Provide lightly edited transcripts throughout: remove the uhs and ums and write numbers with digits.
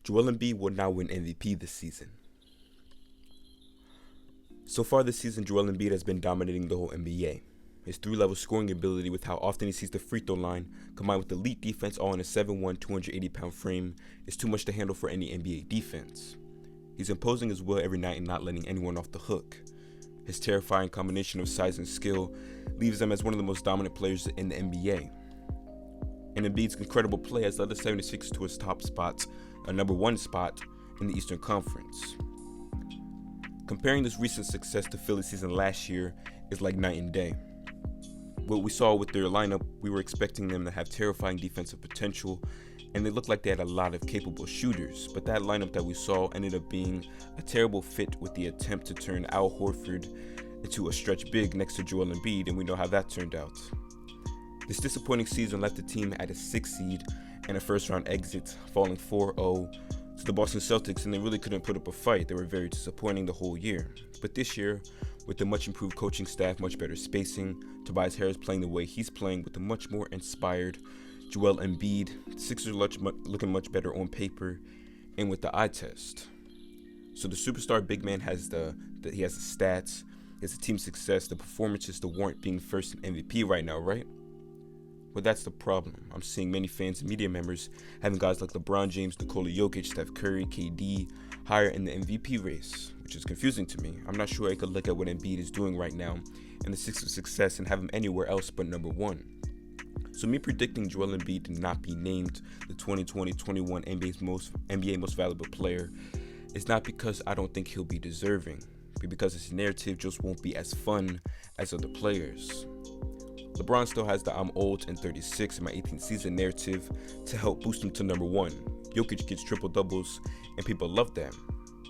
Joel Embiid will now win MVP this season. So far this season, Joel Embiid has been dominating the whole NBA. His three-level scoring ability with how often he sees the free throw line, combined with elite defense all in a 7'1", 280-pound frame, is too much to handle for any NBA defense. He's imposing his will every night and not letting anyone off the hook. His terrifying combination of size and skill leaves him as one of the most dominant players in the NBA. And Embiid's incredible play has led the 76ers to his top spot, a number 1 spot in the Eastern Conference. Comparing this recent success to Philly's season last year is like night and day. What we saw with their lineup, we were expecting them to have terrifying defensive potential, and they looked like they had a lot of capable shooters, but that lineup that we saw ended up being a terrible fit with the attempt to turn Al Horford into a stretch big next to Joel Embiid, and we know how that turned out. This disappointing season left the team at a 6th seed and a first-round exit, falling 4-0 to the Boston Celtics, and they really couldn't put up a fight. They were very disappointing the whole year. But this year, with the much improved coaching staff, much better spacing, Tobias Harris playing the way he's playing with a much more inspired Joel Embiid, the Sixers looking much better on paper and with the eye test. So the superstar big man has he has the stats, he has the team success, the performances to warrant being first in MVP right now, right? Well, that's the problem. I'm seeing many fans and media members having guys like LeBron James, Nikola Jokic, Steph Curry, KD higher in the MVP race, which is confusing to me. I'm not sure I could look at what Embiid is doing right now and the Sixers' success and have him anywhere else but number 1. So me predicting Joel Embiid to not be named the 2020-21 NBA most valuable player is not because I don't think he'll be deserving, but because his narrative just won't be as fun as other players. LeBron still has the I'm old and 36 in my 18th season narrative to help boost him to number 1. Jokic gets triple doubles and people love them.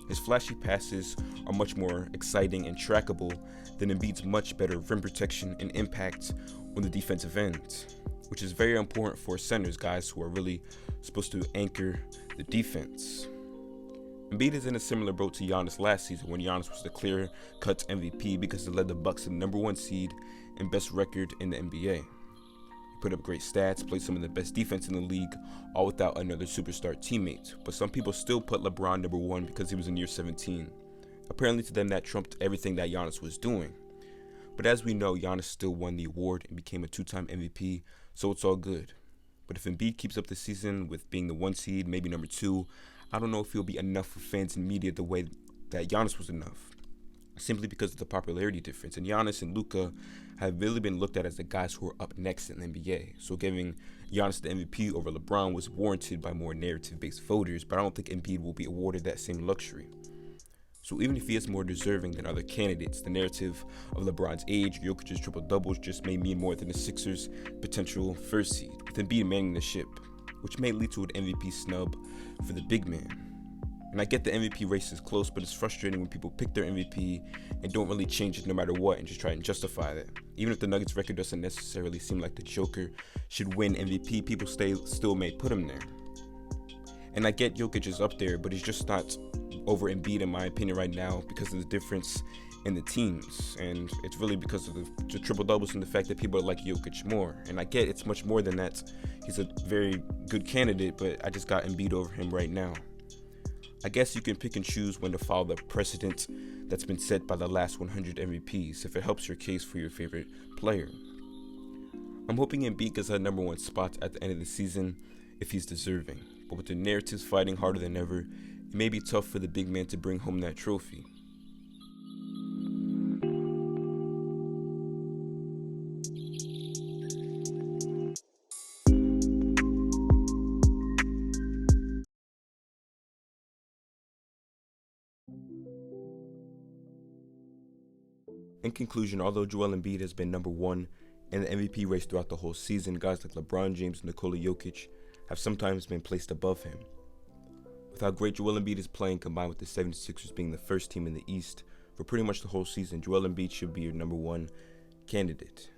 His flashy passes are much more exciting and trackable than Embiid's much better rim protection and impact on the defensive end, which is very important for centers, guys who are really supposed to anchor the defense. Embiid is in a similar boat to Giannis last season when Giannis was the clear-cut MVP because he led the Bucks to the number 1 seed and best record in the NBA. He put up great stats, played some of the best defense in the league, all without another superstar teammate. But some people still put LeBron number 1 because he was in year 17. Apparently to them that trumped everything that Giannis was doing. But as we know, Giannis still won the award and became a 2-time MVP, so it's all good. But if Embiid keeps up the season with being the 1 seed, maybe number 2, I don't know if he'll be enough for fans and media the way that Giannis was enough, simply because of the popularity difference. And Giannis and Luka have really been looked at as the guys who are up next in the NBA. So giving Giannis the MVP over LeBron was warranted by more narrative-based voters, but I don't think Embiid will be awarded that same luxury. So even if he is more deserving than other candidates, the narrative of LeBron's age, Jokic's triple-doubles just may mean more than the Sixers' potential first seed, with Embiid manning the ship, which may lead to an MVP snub for the big man. And I get the MVP race is close, but it's frustrating when people pick their MVP and don't really change it no matter what and just try and justify that. Even if the Nuggets record doesn't necessarily seem like the Joker should win MVP, people still may put him there. And I get Jokic is up there, but he's just not over Embiid in my opinion right now because of the difference in the teams. And it's really because of the triple-doubles and the fact that people like Jokic more. And I get it's much more than that. He's a very good candidate, but I just got Embiid over him right now. I guess you can pick and choose when to follow the precedent that's been set by the last 100 MVPs if it helps your case for your favorite player. I'm hoping Embiid gets that number 1 spot at the end of the season if he's deserving, but with the narratives fighting harder than ever, it may be tough for the big man to bring home that trophy. In conclusion, although Joel Embiid has been number 1 in the MVP race throughout the whole season, guys like LeBron James and Nikola Jokic have sometimes been placed above him. With how great Joel Embiid is playing, combined with the 76ers being the first team in the East for pretty much the whole season, Joel Embiid should be your number 1 candidate.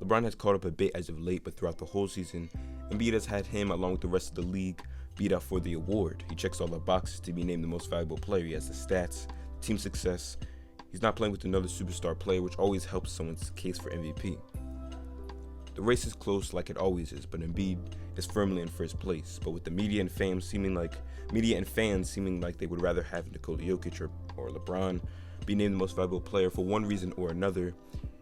LeBron has caught up a bit as of late, but throughout the whole season, Embiid has had him, along with the rest of the league, beat out for the award. He checks all the boxes to be named the most valuable player. He has the stats, team success. He's not playing with another superstar player, which always helps someone's case for MVP. The The race is close like it always is, but Embiid is firmly in first place. But with the media and fans seeming like they would rather have Nikola Jokic or LeBron be named the most valuable player for one reason or another, it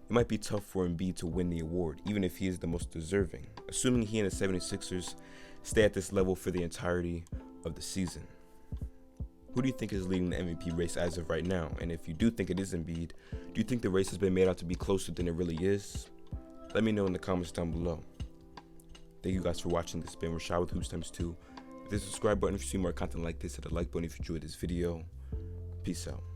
might be tough for Embiid to win the award, even if he is the most deserving, assuming he and the 76ers stay at this level for the entirety of the season. Who do you think is leading the MVP race as of right now? And if you do think it is Embiid, do you think the race has been made out to be closer than it really is? Let me know in the comments down below. Thank you guys for watching. This has been Rashad with Hoops Times 2. Hit the subscribe button if you see more content like this. Hit the like button if you enjoyed this video. Peace out.